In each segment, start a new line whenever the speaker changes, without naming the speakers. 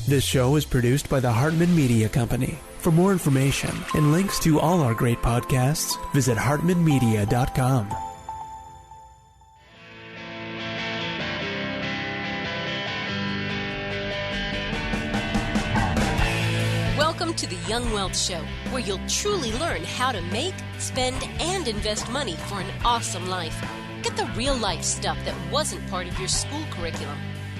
This show is produced by the Hartman Media Company. For more information and links to all our great podcasts, visit hartmanmedia.com.
Welcome to the Young Wealth Show, where you'll truly learn how to make, spend, and invest money for an awesome life. Get the real-life stuff that wasn't part of your school curriculum.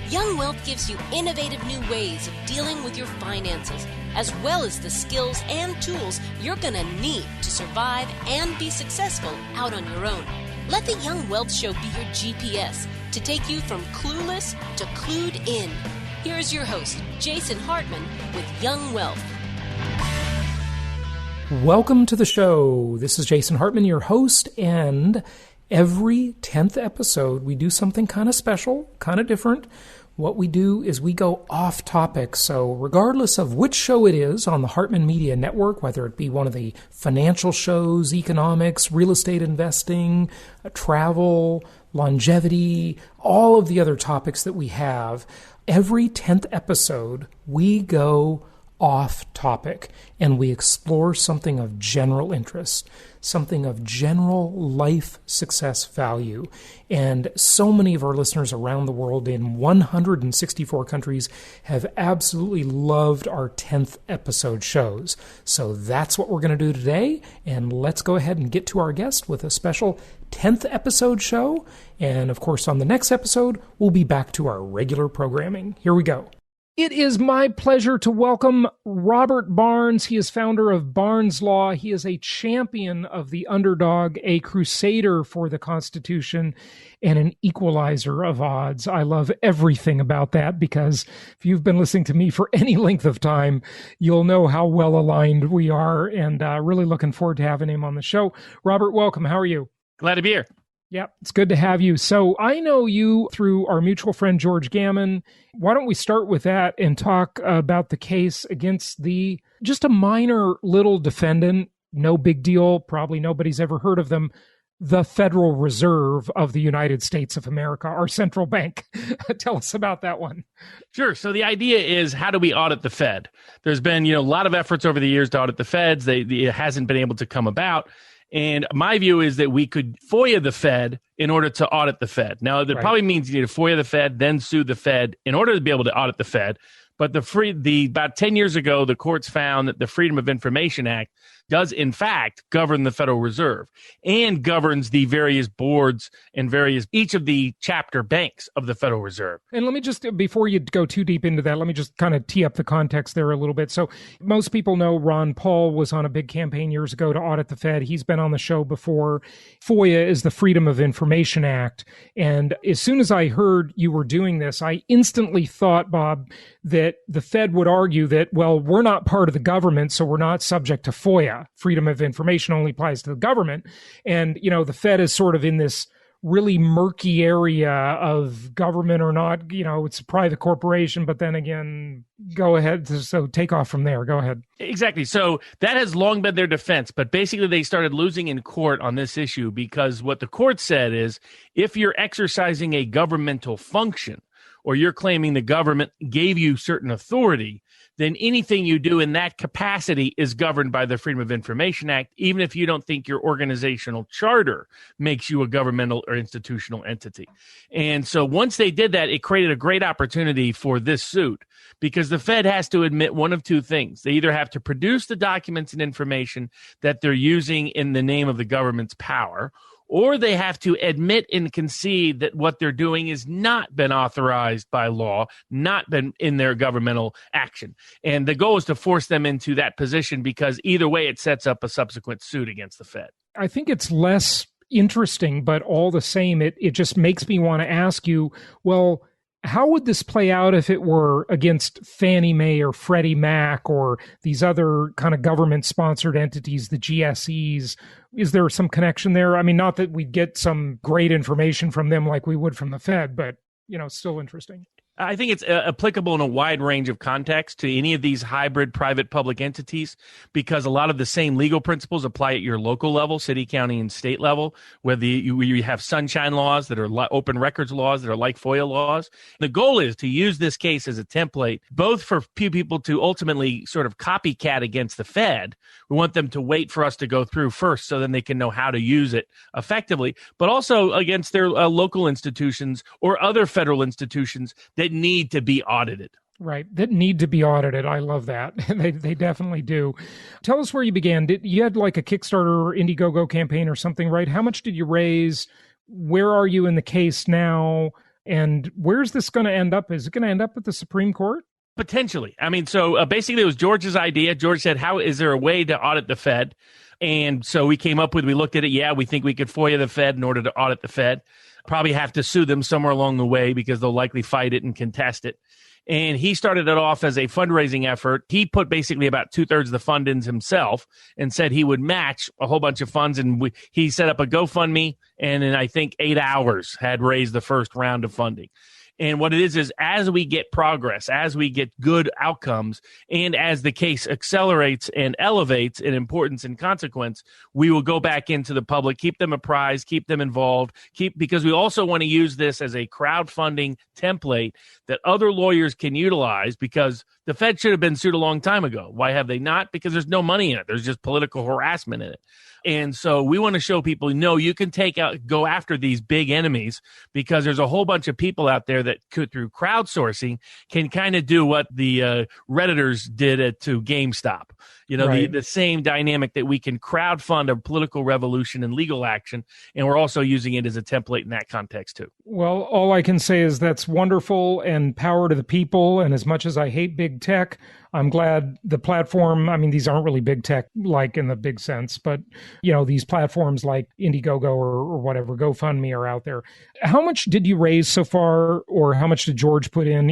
Young Wealth gives you innovative new ways of dealing with your finances, as well as the skills and tools you're going to need to survive and be successful out on your own. Let the Young Wealth Show be your GPS to take you from clueless to clued in. Here's your host, Jason Hartman, with Young Wealth.
Welcome to the show. This is Jason Hartman, your host, and every 10th episode, we do something kind of special, kind of different. What we do is we go off topic. So regardless of which show it is on the Hartman Media Network, whether it be one of the financial shows, economics, real estate investing, travel, longevity, all of the other topics that we have, every 10th episode, we go off topic and we explore something of general interest, something of general life success value. And so many of our listeners around the world in 164 countries have absolutely loved our 10th episode shows. So that's what we're going to do today. And let's go ahead and get to our guest with a special 10th episode show. And of course, on the next episode, we'll be back to our regular programming. Here we go. It is my pleasure to welcome Robert Barnes. He is founder of Barnes Law. He is a champion of the underdog, a crusader for the Constitution, and an equalizer of odds. I love everything about that because if you've been listening to me for any length of time, you'll know how well aligned we are, and really looking forward to having him on the show. Robert, welcome. How are you?
Glad to be here.
Yeah, it's good to have you. So I know you through our mutual friend, George Gammon. Why don't we start with that and talk about the case against just a minor little defendant, no big deal, probably nobody's ever heard of them, the Federal Reserve of the United States of America, our central bank. Tell us about that one.
Sure. So the idea is, how do we audit the Fed? There's been, a lot of efforts over the years to audit the Feds. It hasn't been able to come about. And my view is that we could FOIA the Fed in order to audit the Fed. Now, that probably means you need to FOIA the Fed, then sue the Fed in order to be able to audit the Fed. But about 10 years ago, the courts found that the Freedom of Information Act does, in fact, govern the Federal Reserve and governs the various boards and each of the chapter banks of the Federal Reserve.
And let me just, before you go too deep into that, let me just kind of tee up the context there a little bit. So most people know Ron Paul was on a big campaign years ago to audit the Fed. He's been on the show before. FOIA is the Freedom of Information Act. And as soon as I heard you were doing this, I instantly thought, Bob, that the Fed would argue that, well, we're not part of the government, so we're not subject to FOIA. Freedom of information only applies to the government. And, the Fed is sort of in this really murky area of government or not, it's a private corporation, but then again, go ahead. So take off from there. Go ahead.
Exactly. So that has long been their defense, but basically they started losing in court on this issue because what the court said is, if you're exercising a governmental function, or you're claiming the government gave you certain authority, then anything you do in that capacity is governed by the Freedom of Information Act, even if you don't think your organizational charter makes you a governmental or institutional entity. And so once they did that, it created a great opportunity for this suit because the Fed has to admit one of two things. They either have to produce the documents and information that they're using in the name of the government's power, or they have to admit and concede that what they're doing has not been authorized by law, not been in their governmental action. And the goal is to force them into that position because either way it sets up a subsequent suit against the Fed.
I think it's less interesting, but all the same, it just makes me want to ask you, well, how would this play out if it were against Fannie Mae or Freddie Mac or these other kind of government-sponsored entities, the GSEs? Is there some connection there? I mean, not that we'd get some great information from them like we would from the Fed, but, still interesting.
I think it's applicable in a wide range of contexts to any of these hybrid private-public entities, because a lot of the same legal principles apply at your local level, city, county, and state level, whether you have sunshine laws that are open records laws that are like FOIA laws. The goal is to use this case as a template, both for people to ultimately sort of copycat against the Fed. We want them to wait for us to go through first so then they can know how to use it effectively, but also against their local institutions or other federal institutions that need to be audited.
Right, that need to be audited. I love that. They definitely do. Tell us where you began. You had like a Kickstarter or Indiegogo campaign or something, right? How much did you raise? Where are you in the case now? And where's this going to end up? Is it going to end up at the Supreme Court? Potentially.
I mean, so basically it was George's idea. George said, how is there a way to audit the Fed? And so we looked at it. Yeah, we think we could FOIA the Fed in order to audit the Fed. Probably have to sue them somewhere along the way because they'll likely fight it and contest it. And he started it off as a fundraising effort. He put basically about 2/3 of the fund in himself and said he would match a whole bunch of funds. And he set up a GoFundMe and in, I think, 8 hours had raised the first round of funding. And what it is as we get progress, as we get good outcomes, and as the case accelerates and elevates in importance and consequence, we will go back into the public, keep them apprised, keep them involved, because we also want to use this as a crowdfunding template that other lawyers can utilize, because the Fed should have been sued a long time ago. Why have they not? Because there's no money in it. There's just political harassment in it. And so we want to show people, no, you can go after these big enemies, because there's a whole bunch of people out there that could, through crowdsourcing, can kind of do what the Redditors did to GameStop. Right. the same dynamic that we can crowdfund a political revolution and legal action. And we're also using it as a template in that context too.
Well, all I can say is that's wonderful and power to the people. And as much as I hate big tech, I'm glad the platform, I mean, these aren't really big tech like in the big sense, but these platforms like Indiegogo or whatever, GoFundMe are out there. How much did you raise so far, or how much did George put in?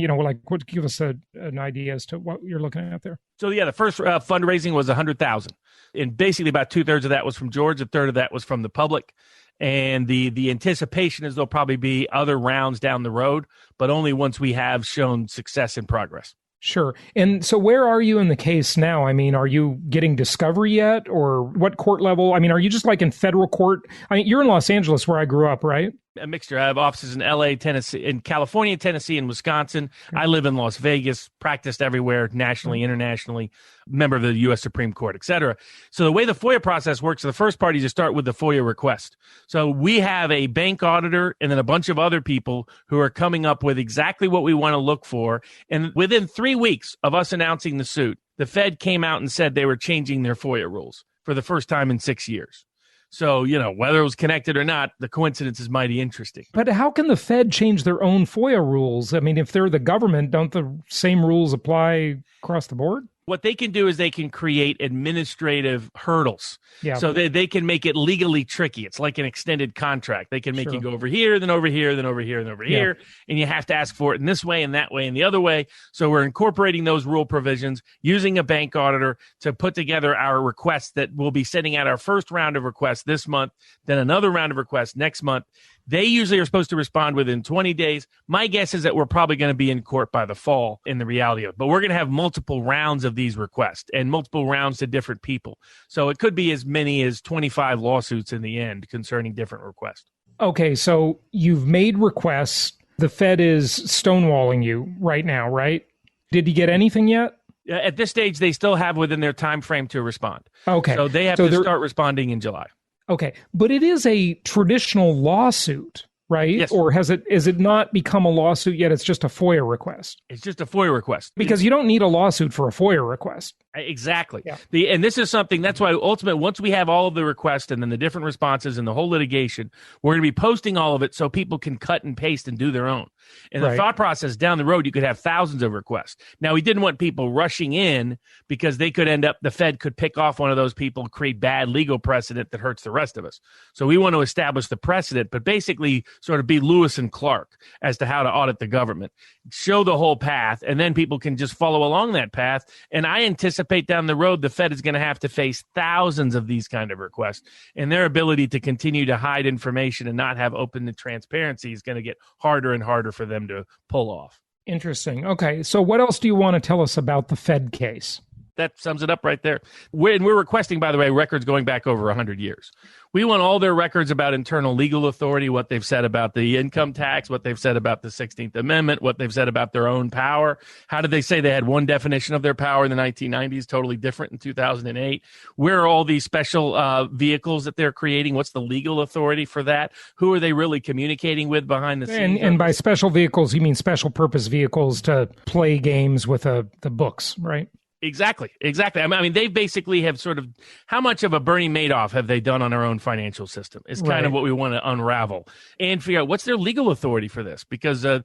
Give us an idea as to what you're looking at there.
So the first fundraising was $100,000, and basically about 2/3 of that was from George, 1/3 of that was from the public. And the anticipation is there'll probably be other rounds down the road, but only once we have shown success in progress.
Sure. And so where are you in the case now? I mean, are you getting discovery yet, or what court level? I mean, are you just like in federal court? I mean, you're in Los Angeles where I grew up, right?
A mixture. I have offices in LA, Tennessee, in California, Tennessee, and Wisconsin. I live in Las Vegas, practiced everywhere, nationally, internationally, member of the U.S. Supreme Court, et cetera. So the way the FOIA process works, the first part is you start with the FOIA request. So we have a bank auditor and then a bunch of other people who are coming up with exactly what we want to look for. And within 3 weeks of us announcing the suit, the Fed came out and said they were changing their FOIA rules for the first time in 6 years. So, whether it was connected or not, the coincidence is mighty interesting.
But how can the Fed change their own FOIA rules? I mean, if they're the government, don't the same rules apply across the board?
What they can do is they can create administrative hurdles.
Yeah.
So they can make it legally tricky. It's like an extended contract. They can make you go over here, then over here, then over here, then over here. And you have to ask for it in this way and that way and the other way. So we're incorporating those rule provisions, using a bank auditor to put together our requests that we'll be sending out our first round of requests this month, then another round of requests next month. They usually are supposed to respond within 20 days. My guess is that we're probably going to be in court by the fall in the reality of it. But we're going to have multiple rounds of these requests and multiple rounds to different people. So it could be as many as 25 lawsuits in the end concerning different requests.
Okay, so you've made requests. The Fed is stonewalling you right now, right? Did you get anything yet?
At this stage, they still have within their time frame to respond.
Okay.
So they have to start responding in July.
Okay, but it is a traditional lawsuit, right?
Yes.
Or has it not become a lawsuit yet? It's just a FOIA request.
It's just a FOIA request.
Because you don't need a lawsuit for a FOIA request.
Exactly.
Yeah.
And this is something, that's why ultimately, once we have all of the requests and then the different responses and the whole litigation, we're going to be posting all of it so people can cut and paste and do their own. And the thought process down the road, you could have thousands of requests. Now, we didn't want people rushing in because they could the Fed could pick off one of those people, create bad legal precedent that hurts the rest of us. So we want to establish the precedent, but basically sort of be Lewis and Clark as to how to audit the government, show the whole path, and then people can just follow along that path. And I anticipate down the road, the Fed is going to have to face thousands of these kind of requests, and their ability to continue to hide information and not have open transparency is going to get harder and harder for them to pull off.
Interesting. Okay, so what else do you want to tell us about the Fed case?
That sums it up right there. We're requesting, by the way, records going back over 100 years. We want all their records about internal legal authority, what they've said about the income tax, what they've said about the 16th Amendment, what they've said about their own power. How did they say they had one definition of their power in the 1990s, totally different in 2008? Where are all these special vehicles that they're creating? What's the legal authority for that? Who are they really communicating with behind the scenes?
And by special vehicles, you mean special purpose vehicles to play games with the books, right?
Exactly. I mean, they basically have sort of, how much of a Bernie Madoff have they done on their own financial system? Is kind of what we want to unravel and figure out what's their legal authority for this. Because, their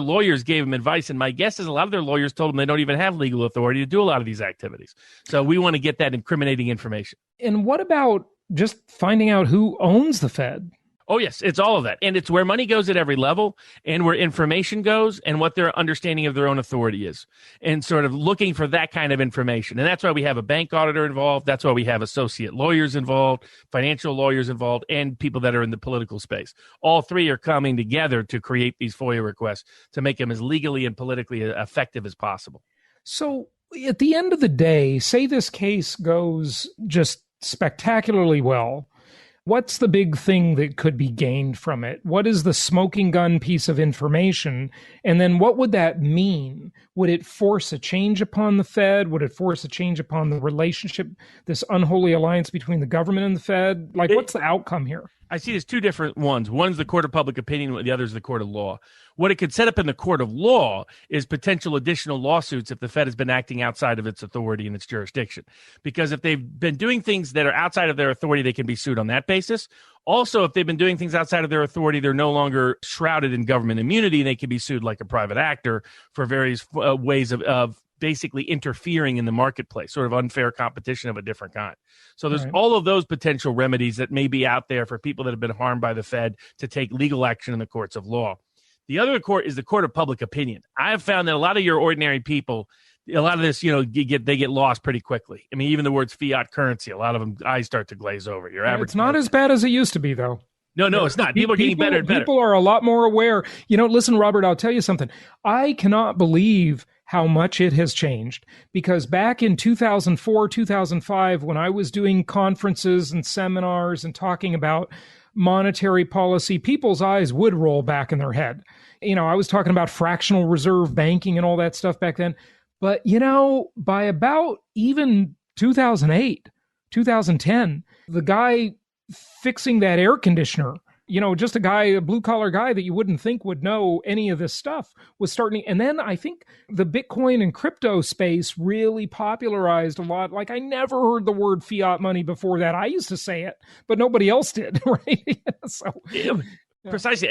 lawyers gave them advice. And my guess is a lot of their lawyers told them they don't even have legal authority to do a lot of these activities. So we want to get that incriminating information.
And what about just finding out who owns the Fed?
Oh, yes, it's all of that. And it's where money goes at every level and where information goes and what their understanding of their own authority is and sort of looking for that kind of information. And that's why we have a bank auditor involved. That's why we have associate lawyers involved, financial lawyers involved, and people that are in the political space. All three are coming together to create these FOIA requests to make them as legally and politically effective as possible.
So at the end of the day, say this case goes just spectacularly well. What's the big thing that could be gained from it? What is the smoking gun piece of information? And then what would that mean? Would it force a change upon the Fed? Would it force a change upon the relationship, this unholy alliance between the government and the Fed? Like, what's the outcome here?
I see there's two different ones. One's the court of public opinion, the other is the court of law. What it could set up in the court of law is potential additional lawsuits if the Fed has been acting outside of its authority and its jurisdiction. Because if they've been doing things that are outside of their authority, they can be sued on that basis. Also, if they've been doing things outside of their authority, they're no longer shrouded in government immunity, and they can be sued like a private actor for various ways of basically interfering in the marketplace, sort of unfair competition of a different kind. So there's all of those potential remedies that may be out there for people that have been harmed by the Fed to take legal action in the courts of law. The other court is the court of public opinion. I have found that a lot of your ordinary people, a lot of this, they get lost pretty quickly. I mean, even the words fiat currency, a lot of them eyes start to glaze over. Your average.
It's not as bad as it used to be, though.
No, it's not. People are getting better and better.
People are a lot more aware. Listen, Robert, I'll tell you something. I cannot believe how much it has changed, because back in 2004, 2005, when I was doing conferences and seminars and talking about monetary policy, people's eyes would roll back in their head. I was talking about fractional reserve banking and all that stuff back then. But, by about even 2008, 2010, the guy fixing that air conditioner, just a blue collar guy that you wouldn't think would know any of this stuff, was starting. And then I think the Bitcoin and crypto space really popularized a lot. Like, I never heard the word fiat money before that. I used to say it, but nobody else did, right?
Precisely.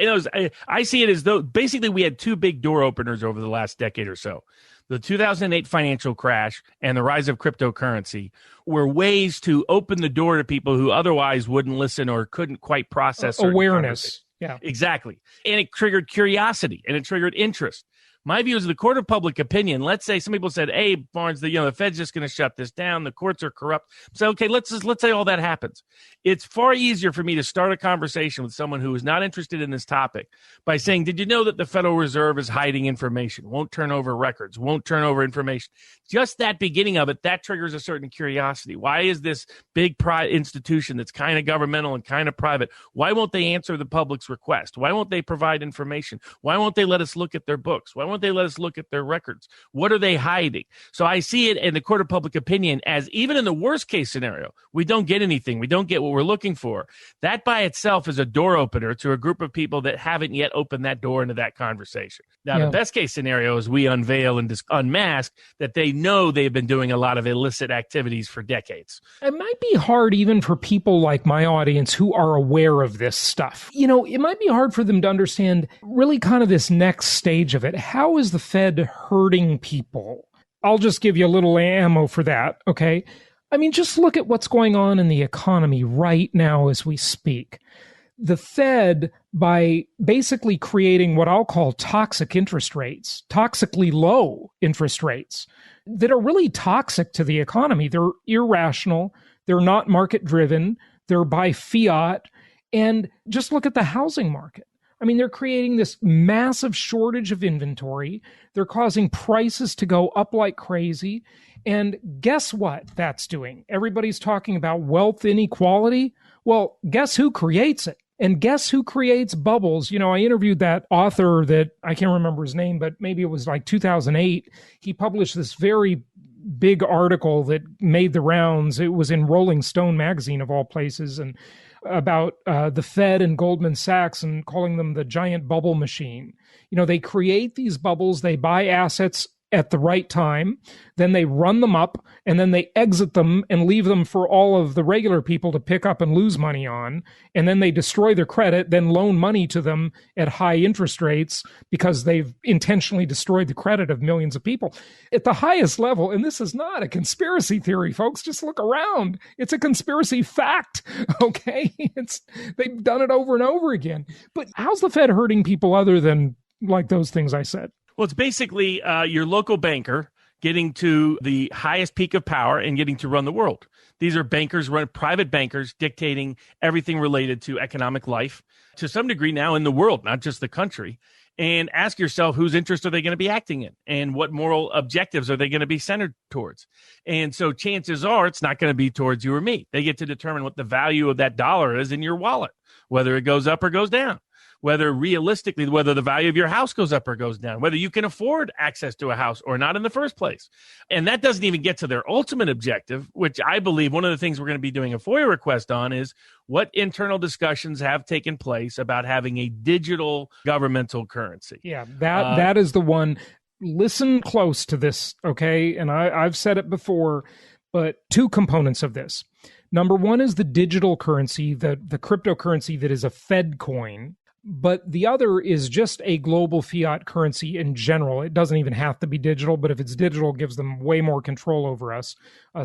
I see it as though basically we had two big door openers over the last decade or so. The 2008 financial crash and the rise of cryptocurrency were ways to open the door to people who otherwise wouldn't listen or couldn't quite process
awareness. Yeah,
exactly. And it triggered curiosity and it triggered interest. My view is the court of public opinion. Let's say some people said, "Hey, Barnes, the Fed's just going to shut this down. The courts are corrupt." So, okay, let's say all that happens. It's far easier for me to start a conversation with someone who is not interested in this topic by saying, "Did you know that the Federal Reserve is hiding information, won't turn over records, won't turn over information?" Just that beginning of it, that triggers a certain curiosity. Why is this big institution that's kind of governmental and kind of private, why won't they answer the public's request? Why won't they provide information? Why won't they let us look at their books? Why won't they let us look at their records? What are they hiding? So I see it in the court of public opinion as, even in the worst case scenario, we don't get anything. We don't get what we're looking for. That by itself is a door opener to a group of people that haven't yet opened that door into that conversation. Now, the best case scenario is we unveil and unmask that they know they've been doing a lot of illicit activities for decades.
It might be hard even for people like my audience who are aware of this stuff. It might be hard for them to understand really kind of this next stage of it. How is the Fed hurting people? I'll just give you a little ammo for that, okay? I mean, just look at what's going on in the economy right now as we speak. The Fed, by basically creating what I'll call toxic interest rates, toxically low interest rates, that are really toxic to the economy. They're irrational. They're not market driven. They're by fiat. And just look at the housing market. I mean, they're creating this massive shortage of inventory. They're causing prices to go up like crazy. And guess what that's doing? Everybody's talking about wealth inequality. Well, guess who creates it? And guess who creates bubbles? You know, I interviewed that author that I can't remember his name, but maybe it was like 2008. He published this very big article that made the rounds. It was in Rolling Stone magazine of all places, and about the Fed and Goldman Sachs, and calling them the giant bubble machine. You know, they create these bubbles, they buy assets at the right time, then they run them up, and then they exit them and leave them for all of the regular people to pick up and lose money on. And then they destroy their credit, then loan money to them at high interest rates because they've intentionally destroyed the credit of millions of people at the highest level. And this is not a conspiracy theory, folks. Just look around. It's a conspiracy fact. Okay. They've done it over and over again. But how's the Fed hurting people other than like those things I said?
Well, it's basically your local banker getting to the highest peak of power and getting to run the world. These are bankers, private bankers, dictating everything related to economic life to some degree now in the world, not just the country. And ask yourself, whose interest are they going to be acting in? And what moral objectives are they going to be centered towards? And so chances are it's not going to be towards you or me. They get to determine what the value of that dollar is in your wallet, whether it goes up or goes down. Whether the value of your house goes up or goes down, whether you can afford access to a house or not in the first place. And that doesn't even get to their ultimate objective, which I believe one of the things we're going to be doing a FOIA request on is what internal discussions have taken place about having a digital governmental currency.
Yeah, that is the one. Listen close to this, okay? And I've said it before, but two components of this. Number one is the digital currency, the cryptocurrency that is a Fed coin. But the other is just a global fiat currency in general. It doesn't even have to be digital, but if it's digital, it gives them way more control over us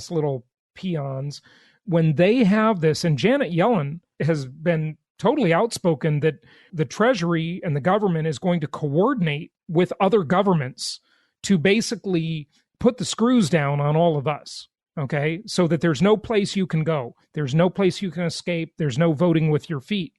little peons. When they have this, and Janet Yellen has been totally outspoken that the Treasury and the government is going to coordinate with other governments to basically put the screws down on all of us. Okay, so that there's no place you can go. There's no place you can escape. There's no voting with your feet.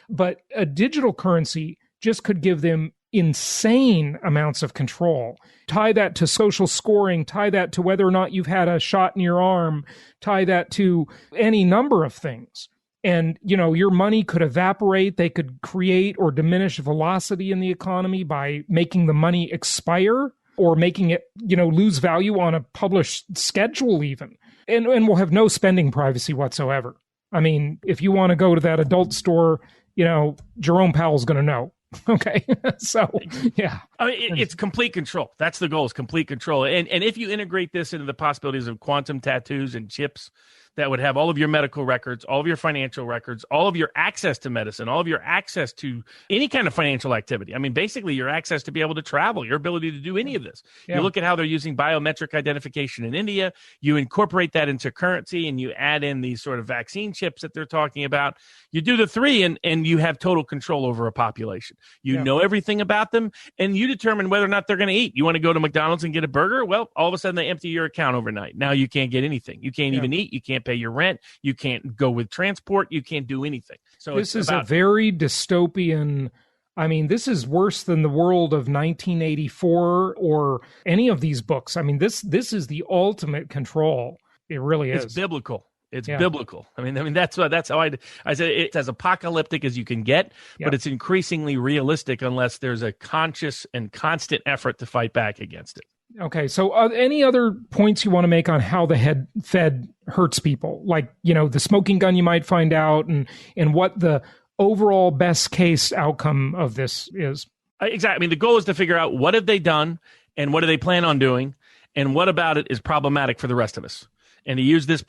But a digital currency just could give them insane amounts of control. Tie that to social scoring, tie that to whether or not you've had a shot in your arm, tie that to any number of things. And, you know, your money could evaporate. They could create or diminish velocity in the economy by making the money expire or making it, you know, lose value on a published schedule even. And we'll have no spending privacy whatsoever. I mean, if you want to go to that adult store, you know, Jerome Powell's going to know. Okay. So, yeah.
I mean, it's complete control. That's the goal, is complete control. And if you integrate this into the possibilities of quantum tattoos and chips that would have all of your medical records, all of your financial records, all of your access to medicine, all of your access to any kind of financial activity. I mean, basically your access to be able to travel, your ability to do any of this. Yeah. You look at how they're using biometric identification in India, you incorporate that into currency, and you add in these sort of vaccine chips that they're talking about. You do the three, and you have total control over a population. You know everything about them, and you determine whether or not they're going to eat. You want to go to McDonald's and get a burger? Well, all of a sudden they empty your account overnight. Now you can't get anything. You can't even eat. You can't pay your rent. You can't go with transport. You can't do anything. So
this is a very dystopian. I mean, this is worse than the world of 1984 or any of these books. I mean, this is the ultimate control. It really is.
It's biblical. It's biblical. I mean, that's how I said it's as apocalyptic as you can get, but it's increasingly realistic unless there's a conscious and constant effort to fight back against it.
Okay, so any other points you want to make on how the Fed hurts people? Like, you know, the smoking gun you might find out, and what the overall best case outcome of this is?
Exactly. I mean, the goal is to figure out what have they done and what do they plan on doing, and what about it is problematic for the rest of us. And to use this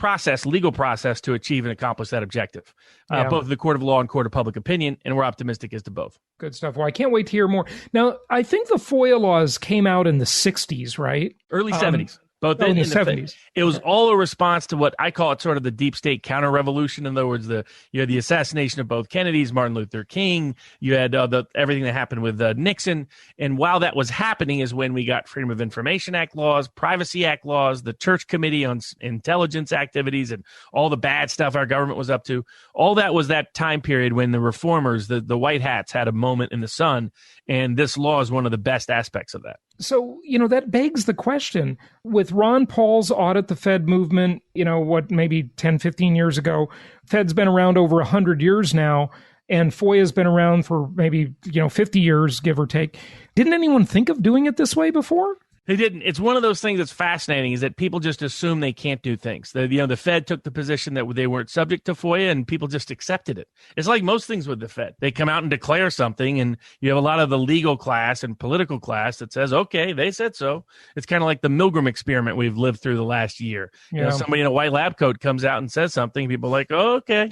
legal process, to achieve and accomplish that objective, both the court of law and court of public opinion, and we're optimistic as to both.
Good stuff. Well, I can't wait to hear more. Now, I think the FOIA laws came out in the 60s, right?
Early 70s. Both in
the
the
70s.
It was all a response to what I call it sort of the deep state counter-revolution. In other words, the assassination of both Kennedys, Martin Luther King. You had everything that happened with Nixon. And while that was happening is when we got Freedom of Information Act laws, Privacy Act laws, the Church Committee on Intelligence Activities, and all the bad stuff our government was up to. All that was that time period when the reformers, the white hats, had a moment in the sun. And this law is one of the best aspects of that.
So, that begs the question with Ron Paul's Audit the Fed movement, maybe 10, 15 years ago. Fed's been around over 100 years now, and FOIA's been around for maybe, 50 years, give or take. Didn't anyone think of doing it this way before?
They didn't. It's one of those things that's fascinating is that people just assume they can't do things. The Fed took the position that they weren't subject to FOIA and people just accepted it. It's like most things with the Fed. They come out and declare something and you have a lot of the legal class and political class that says, okay, they said so. It's kind of like the Milgram experiment we've lived through the last year.
Yeah.
Somebody in a white lab coat comes out and says something. People are like, oh, okay.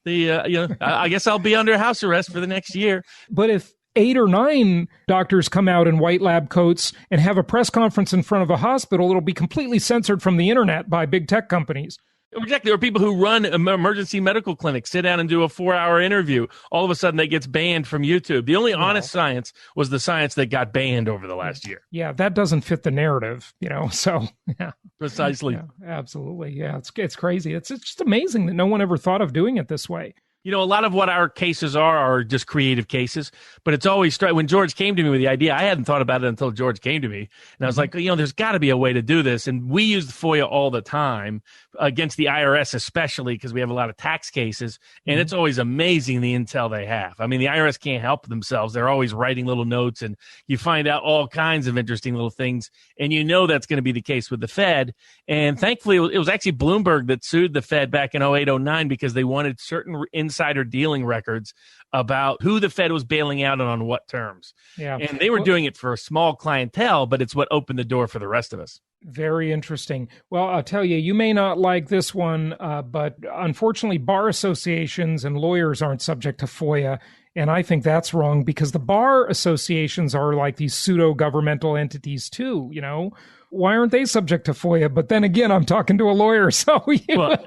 I guess I'll be under house arrest for the next year.
But if 8 or 9 doctors come out in white lab coats and have a press conference in front of a hospital, it'll be completely censored from the internet by big tech companies.
Exactly. Or people who run emergency medical clinics sit down and do a 4-hour interview. All of a sudden, that gets banned from YouTube. The only honest science was the science that got banned over the last year.
Yeah, that doesn't fit the narrative, So, yeah.
Precisely.
Yeah, absolutely. Yeah, it's crazy. It's just amazing that no one ever thought of doing it this way.
A lot of what our cases are just creative cases, but it's always when George came to me with the idea, I hadn't thought about it until George came to me. And I was like, there's got to be a way to do this. And we use FOIA all the time against the IRS, especially because we have a lot of tax cases. And it's always amazing the intel they have. I mean, the IRS can't help themselves. They're always writing little notes and you find out all kinds of interesting little things. And that's going to be the case with the Fed. And thankfully, it was actually Bloomberg that sued the Fed back in 08-09 because they wanted certain insider dealing records about who the Fed was bailing out and on what terms.
Yeah.
And they were doing it for a small clientele, but it's what opened the door for the rest of us.
Very interesting. Well, I'll tell you, you may not like this one, but unfortunately, bar associations and lawyers aren't subject to FOIA. And I think that's wrong because the bar associations are like these pseudo-governmental entities too, Why aren't they subject to FOIA? But then again, I'm talking to a lawyer, so
Well,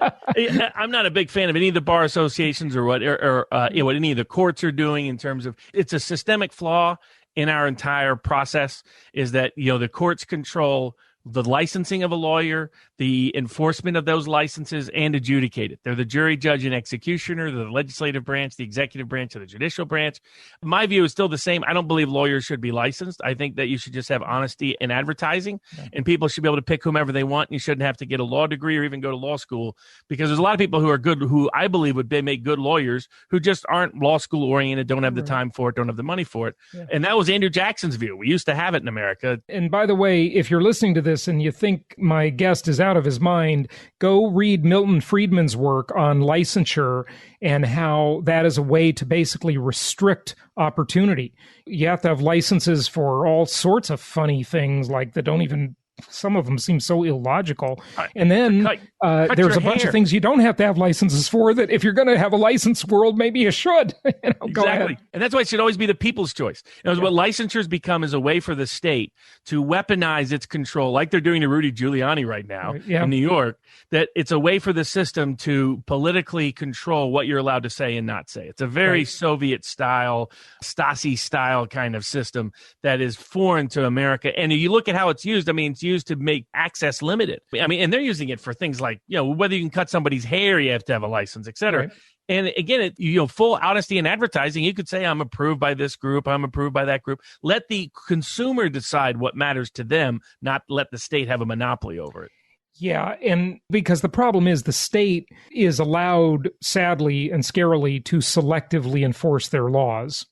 I'm not a big fan of any of the bar associations or what any of the courts are doing in terms of it's a systemic flaw in our entire process. Is that the courts control the licensing of a lawyer, the enforcement of those licenses, and adjudicate it. They're the jury, judge, and executioner, the legislative branch, the executive branch, and the judicial branch. My view is still the same. I don't believe lawyers should be licensed. I think that you should just have honesty in advertising, and people should be able to pick whomever they want. You shouldn't have to get a law degree or even go to law school, because there's a lot of people who are good, who I believe would make good lawyers, who just aren't law school oriented, don't have the time for it, don't have the money for it. Yeah. And that was Andrew Jackson's view. We used to have it in America.
And by the way, if you're listening to this and you think my guest is out of his mind, go read Milton Friedman's work on licensure and how that is a way to basically restrict opportunity. You have to have licenses for all sorts of funny things like that don't even, some of them seem so illogical. And then there's a bunch of things you don't have to have licenses for that if you're going to have a licensed world, maybe you should.
Exactly.
Go ahead.
And that's why it should always be the people's choice. What licensures become is a way for the state to weaponize its control, like they're doing to Rudy Giuliani right now in New York, that it's a way for the system to politically control what you're allowed to say and not say. It's a very Soviet style, Stasi style kind of system that is foreign to America. And you look at how it's used. I mean, it's used to make access limited. I mean, and they're using it for things like, whether you can cut somebody's hair, you have to have a license, et cetera. Right. And again, full honesty in advertising, you could say, I'm approved by this group, I'm approved by that group. Let the consumer decide what matters to them, not let the state have a monopoly over it.
Yeah, and because the problem is the state is allowed, sadly and scarily, to selectively enforce their laws.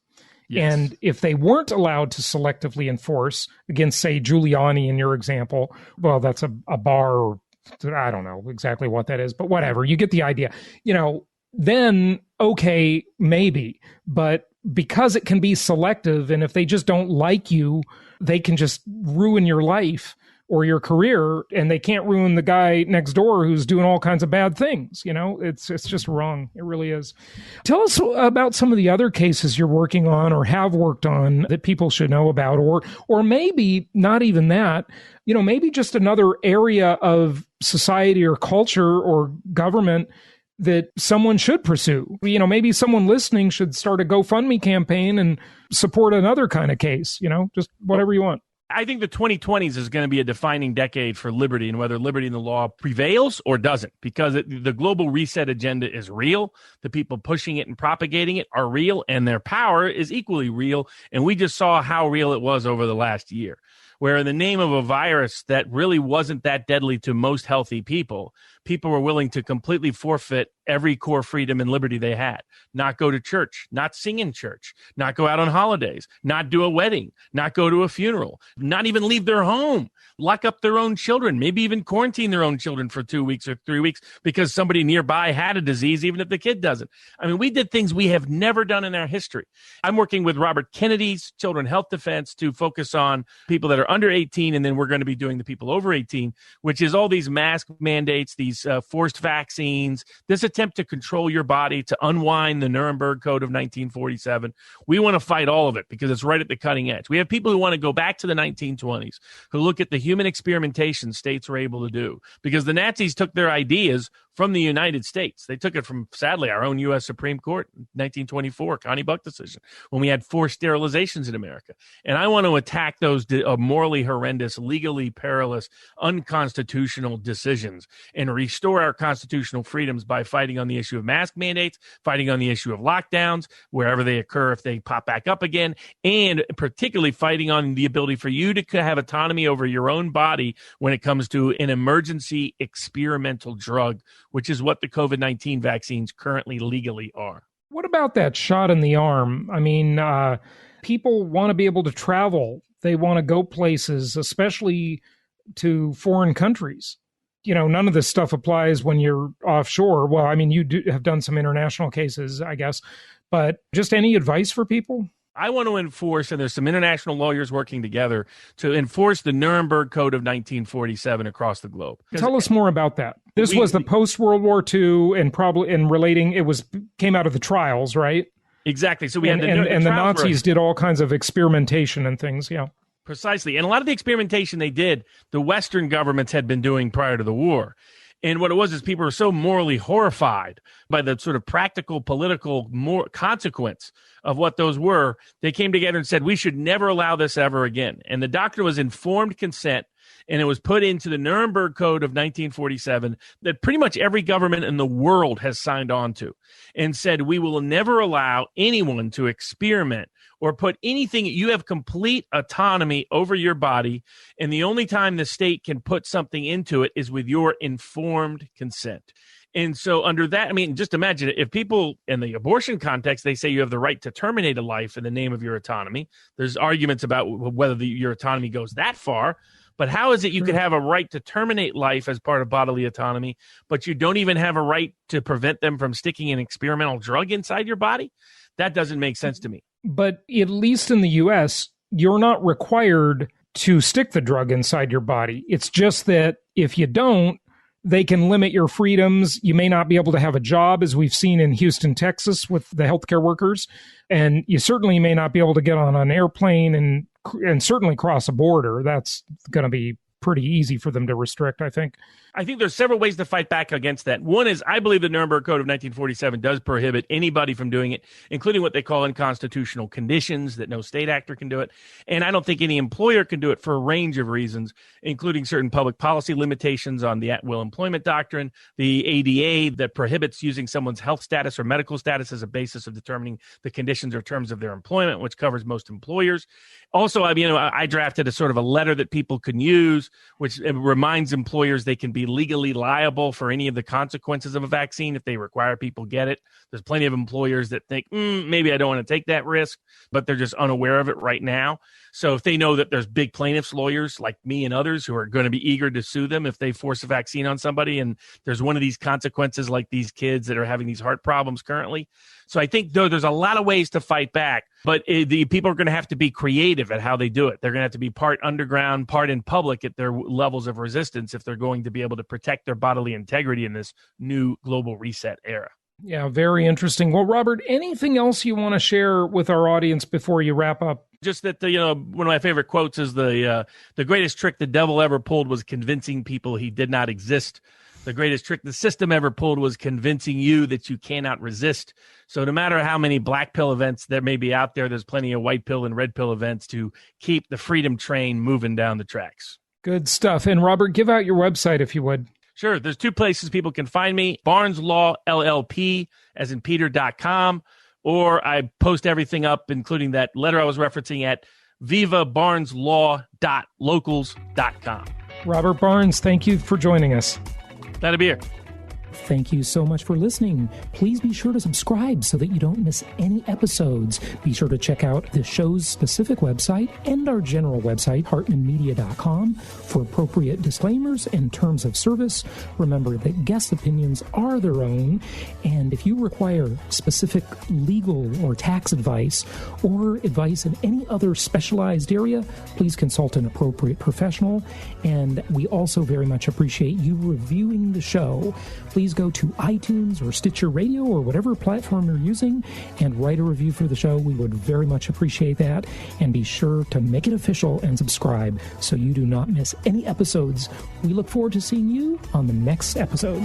Yes. And if they weren't allowed to selectively enforce against, say, Giuliani in your example, well, that's a bar, or I don't know exactly what that is, but whatever, you get the idea. Then, okay, maybe. But because it can be selective, and if they just don't like you, they can just ruin your life or your career, and they can't ruin the guy next door who's doing all kinds of bad things. It's just wrong. It really is. Tell us about some of the other cases you're working on or have worked on that people should know about, or maybe not even that, maybe just another area of society or culture or government that someone should pursue. Maybe someone listening should start a GoFundMe campaign and support another kind of case, just whatever you want.
I think the 2020s is going to be a defining decade for liberty and whether liberty in the law prevails or doesn't, because the global reset agenda is real. The people pushing it and propagating it are real, and their power is equally real. And we just saw how real it was over the last year, where in the name of a virus that really wasn't that deadly to most healthy people, people were willing to completely forfeit every core freedom and liberty they had. Not go to church, not sing in church, not go out on holidays, not do a wedding, not go to a funeral, not even leave their home, lock up their own children, maybe even quarantine their own children for 2 weeks or 3 weeks because somebody nearby had a disease, even if the kid doesn't. I mean, we did things we have never done in our history. I'm working with Robert Kennedy's Children Health Defense to focus on people that are under 18, and then we're going to be doing the people over 18, which is all these mask mandates, these forced vaccines, this attempt to control your body, to unwind the Nuremberg Code of 1947. We want to fight all of it because it's right at the cutting edge. We have people who want to go back to the 1920s, who look at the human experimentation states were able to do, because the Nazis took their ideas from the United States. They took it from, sadly, our own U.S. Supreme Court, 1924, Connie Buck decision, when we had forced sterilizations in America. And I want to attack those morally horrendous, legally perilous, unconstitutional decisions and restore our constitutional freedoms by fighting on the issue of mask mandates, fighting on the issue of lockdowns, wherever they occur, if they pop back up again, and particularly fighting on the ability for you to have autonomy over your own body when it comes to an emergency experimental drug, which is what the COVID-19 vaccines currently legally are.
What about that shot in the arm? I mean, people want to be able to travel. They want to go places, especially to foreign countries. None of this stuff applies when you're offshore. Well, I mean, you have done some international cases, I guess, but just any advice for people?
I want to enforce, and there's some international lawyers working together to enforce the Nuremberg Code of 1947 across the globe.
Tell us more about that. This was the post-World War II, and probably in relating, came out of the trials, right?
Exactly. So we
had the Nazis did all kinds of experimentation and things, yeah.
Precisely. And a lot of the experimentation they did, the Western governments had been doing prior to the war. And what it was is people were so morally horrified by the sort of practical, political consequence of what those were, they came together and said, we should never allow this ever again. And the doctrine was informed consent, and it was put into the Nuremberg Code of 1947 that pretty much every government in the world has signed on to, and said, we will never allow anyone to experiment or put anything. You have complete autonomy over your body, and the only time the state can put something into it is with your informed consent. And so under that, I mean, just imagine if people in the abortion context, they say you have the right to terminate a life in the name of your autonomy. There's arguments about whether your autonomy goes that far. But how is it you could have a right to terminate life as part of bodily autonomy, but you don't even have a right to prevent them from sticking an experimental drug inside your body? That doesn't make sense to me.
But at least in the U.S., you're not required to stick the drug inside your body. It's just that if you don't, they can limit your freedoms. You may not be able to have a job, as we've seen in Houston, Texas, with the healthcare workers. And you certainly may not be able to get on an airplane and certainly cross a border. That's going to be pretty easy for them to restrict, I think.
I think there's several ways to fight back against that. One is I believe the Nuremberg Code of 1947 does prohibit anybody from doing it, including what they call unconstitutional conditions, that no state actor can do it. And I don't think any employer can do it for a range of reasons, including certain public policy limitations on the at-will employment doctrine, the ADA that prohibits using someone's health status or medical status as a basis of determining the conditions or terms of their employment, which covers most employers. Also, I drafted a sort of a letter that people can use, which reminds employers they can be legally liable for any of the consequences of a vaccine if they require people get it. There's plenty of employers that think, maybe I don't want to take that risk, but they're just unaware of it right now. So if they know that there's big plaintiffs lawyers like me and others who are going to be eager to sue them if they force a vaccine on somebody, and there's one of these consequences like these kids that are having these heart problems currently. So I think, though, there's a lot of ways to fight back, but the people are going to have to be creative at how they do it. They're going to have to be part underground, part in public at their levels of resistance if they're going to be able to protect their bodily integrity in this new global reset era.
Yeah, very interesting. Well, Robert, anything else you want to share with our audience before you wrap up?
Just that, one of my favorite quotes is the greatest trick the devil ever pulled was convincing people he did not exist. The greatest trick the system ever pulled was convincing you that you cannot resist. So no matter how many black pill events there may be out there, there's plenty of white pill and red pill events to keep the freedom train moving down the tracks.
Good stuff. And Robert, give out your website if you would.
Sure. There's two places people can find me. Barnes Law LLP, as in Peter.com, or I post everything up, including that letter I was referencing, at vivabarneslaw.locals.com.
Robert Barnes, thank you for joining us.
Glad to be here.
Thank you so much for listening. Please be sure to subscribe so that you don't miss any episodes. Be sure to check out the show's specific website and our general website, hartmanmedia.com, for appropriate disclaimers and terms of service. Remember that guest opinions are their own, and if you require specific legal or tax advice or advice in any other specialized area, please consult an appropriate professional. And we also very much appreciate you reviewing the show. Please go to iTunes or Stitcher Radio or whatever platform you're using and write a review for the show. We would very much appreciate that. And be sure to make it official and subscribe so you do not miss any episodes. We look forward to seeing you on the next episode.